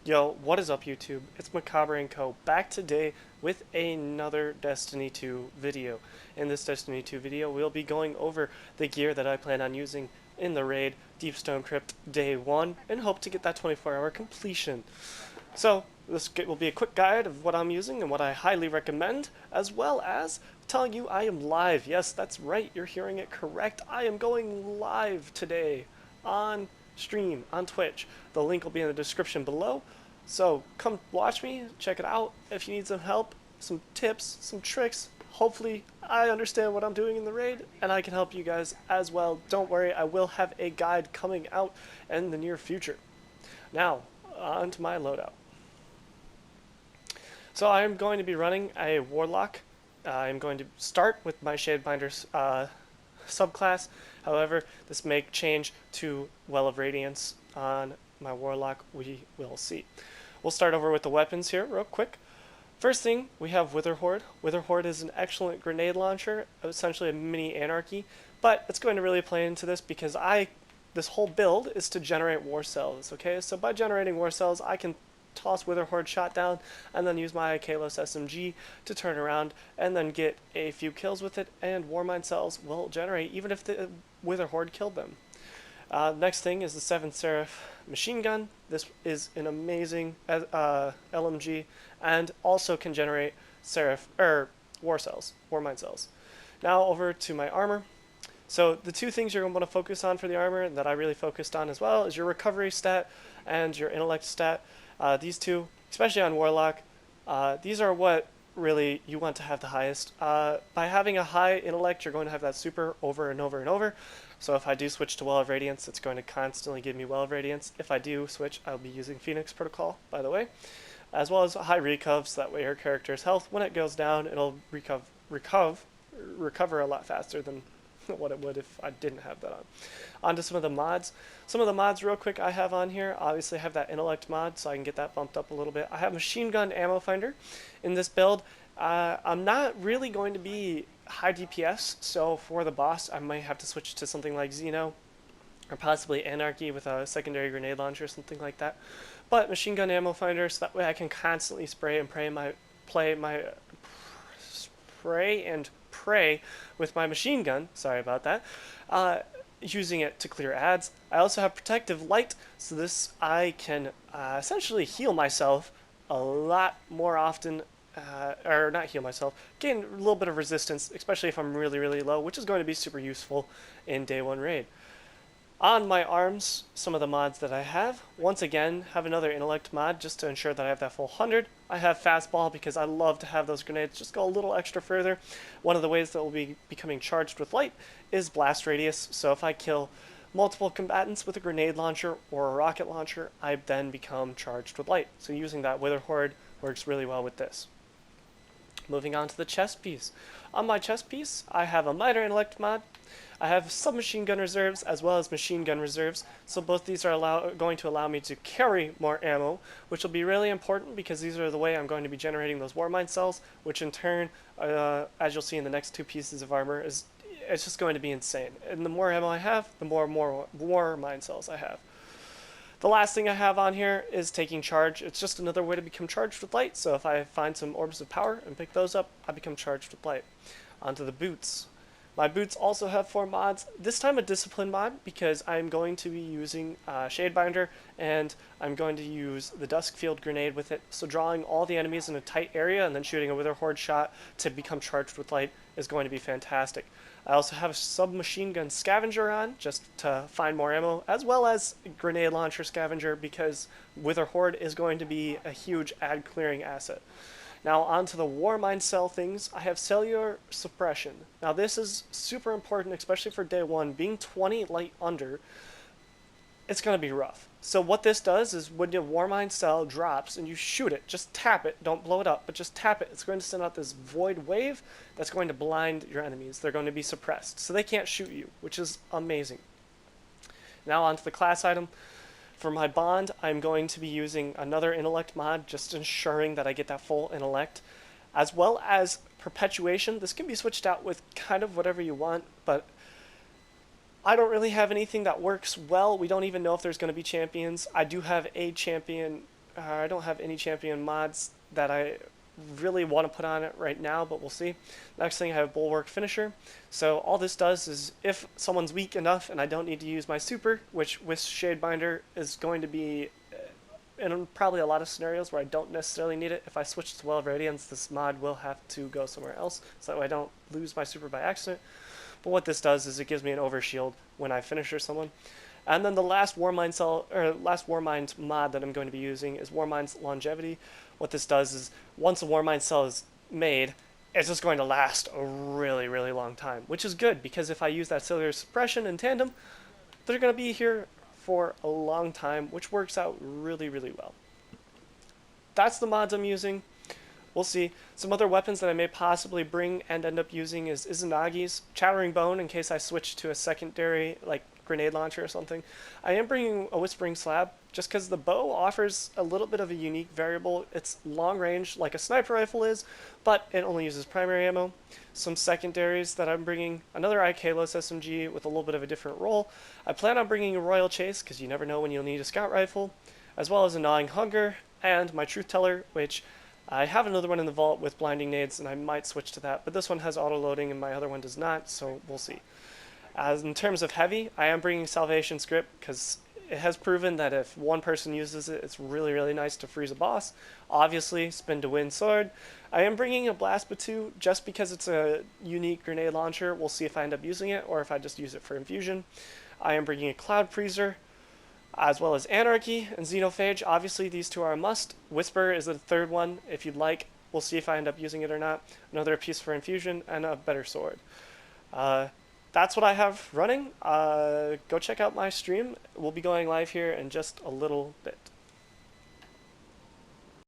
Yo, what is up YouTube? It's Macabre & Co. back today with another Destiny 2 video. In this Destiny 2 video, we'll be going over the gear that I plan on using in the raid Deepstone Crypt Day 1 and hope to get that 24-hour completion. So, this will be a quick guide of what I'm using and what I highly recommend, as well as telling you I am live. Yes, that's right, you're hearing it correct. I am going live today on stream on Twitch. The link will be in the description below. So come watch me, check it out. If you need some help, some tips, some tricks, hopefully I understand what I'm doing in the raid and I can help you guys as well. Don't worry, I will have a guide coming out in the near future. Now, on to my loadout. So I am going to be running a Warlock. I'm going to start with my Shadebinder's subclass. However, this may change to Well of Radiance on my Warlock. We will see. We'll start over with the weapons here real quick. First thing, we have Wither Horde. Wither Horde is an excellent grenade launcher, essentially a mini anarchy, but it's going to really play into this because this whole build is to generate war cells, okay? So by generating war cells, I can toss Wither Horde shot down and then use my Kalos SMG to turn around and then get a few kills with it, and Warmind cells will generate even if the Wither Horde killed them. Next thing is the 7 Seraph machine gun. This is an amazing LMG and also can generate war cells, Warmind cells. Now over to my armor. So the two things you're going to want to focus on for the armor that I really focused on as well is your recovery stat and your intellect stat. These two, especially on Warlock, these are what really you want to have the highest. By having a high intellect, you're going to have that super over and over and over. So if I do switch to Well of Radiance, it's going to constantly give me Well of Radiance. If I do switch, I'll be using Phoenix Protocol, by the way, as well as high recovs. So that way your character's health, when it goes down, it'll recover a lot faster than what it would if I didn't have that on. On to some of the mods. Some of the mods real quick I have on here. Obviously I have that intellect mod, so I can get that bumped up a little bit. I have machine gun ammo finder in this build. I'm not really going to be high DPS, so for the boss I might have to switch to something like Xeno or possibly Anarchy with a secondary grenade launcher or something like that. But machine gun ammo finder, so that way I can constantly spray and pray with my machine gun, sorry about that, using it to clear ads. I also have protective light, so this I can essentially heal myself a lot more often, or not heal myself, gain a little bit of resistance, especially if I'm really, really low, which is going to be super useful in Day 1 raid. On my arms, some of the mods that I have, once again, have another intellect mod just to ensure that I have that full 100. I have fastball because I love to have those grenades just go a little extra further. One of the ways that will be becoming charged with light is blast radius. So if I kill multiple combatants with a grenade launcher or a rocket launcher, I then become charged with light. So using that Wither Horde works really well with this. Moving on to the chest piece. On my chest piece, I have a minor intellect mod. I have submachine gun reserves as well as machine gun reserves, so both these are going to allow me to carry more ammo, which will be really important because these are the way I'm going to be generating those Warmind cells, which in turn, as you'll see in the next two pieces of armor, it's just going to be insane. And the more ammo I have, the more Warmind cells I have. The last thing I have on here is taking charge. It's just another way to become charged with light, so if I find some orbs of power and pick those up, I become charged with light. Onto the boots. My boots also have 4 mods, this time a discipline mod because I'm going to be using Shadebinder and I'm going to use the Duskfield grenade with it, so drawing all the enemies in a tight area and then shooting a Wither Horde shot to become charged with light is going to be fantastic. I also have a submachine gun scavenger on just to find more ammo, as well as grenade launcher scavenger because Wither Horde is going to be a huge ad clearing asset. Now onto the Warmind cell things, I have cellular suppression. Now this is super important, especially for Day 1. Being 20 light under, it's going to be rough. So what this does is when your Warmind cell drops and you shoot it, just tap it, don't blow it up, but just tap it. It's going to send out this void wave that's going to blind your enemies. They're going to be suppressed, so they can't shoot you, which is amazing. Now onto the class item. For my bond, I'm going to be using another intellect mod, just ensuring that I get that full intellect, as well as perpetuation. This can be switched out with kind of whatever you want, but I don't really have anything that works well. We don't even know if there's going to be champions. I do have a champion I don't have any champion mods that I really want to put on it right now, but we'll see. Next thing, I have Bulwark Finisher. So all this does is if someone's weak enough and I don't need to use my super, which with Shadebinder is going to be in probably a lot of scenarios where I don't necessarily need it. If I switch to Well of Radiance, this mod will have to go somewhere else, so that way I don't lose my super by accident. But what this does is it gives me an overshield when I finish or someone. And then the last last Warmind mod that I'm going to be using is Warmind's Longevity. What this does is once a Warmind cell is made, it's just going to last a really, really long time, which is good because if I use that cellular suppression in tandem, they're going to be here for a long time, which works out really, really well. That's the mods I'm using. We'll see. Some other weapons that I may possibly bring and end up using is Izanagi's Chattering Bone in case I switch to a secondary, like grenade launcher or something. I am bringing a Whispering Slab just because the bow offers a little bit of a unique variable. It's long range like a sniper rifle is, but it only uses primary ammo. Some secondaries that I'm bringing, another IKLOS SMG with a little bit of a different role. I plan on bringing a Royal Chase because you never know when you'll need a scout rifle, as well as a Gnawing Hunger and my Truth Teller, which I have another one in the vault with blinding nades, and I might switch to that, but this one has auto-loading and my other one does not, so we'll see. As in terms of heavy, I am bringing Salvation Script because it has proven that if one person uses it, it's really, really nice to freeze a boss. Obviously, Spin to Win Sword. I am bringing a Blast Batu just because it's a unique grenade launcher. We'll see if I end up using it or if I just use it for infusion. I am bringing a Cloud Freezer, as well as Anarchy and Xenophage. Obviously, these two are a must. Whisper is the third one, if you'd like. We'll see if I end up using it or not. Another piece for infusion, and a better sword. That's what I have running. Go check out my stream. We'll be going live here in just a little bit.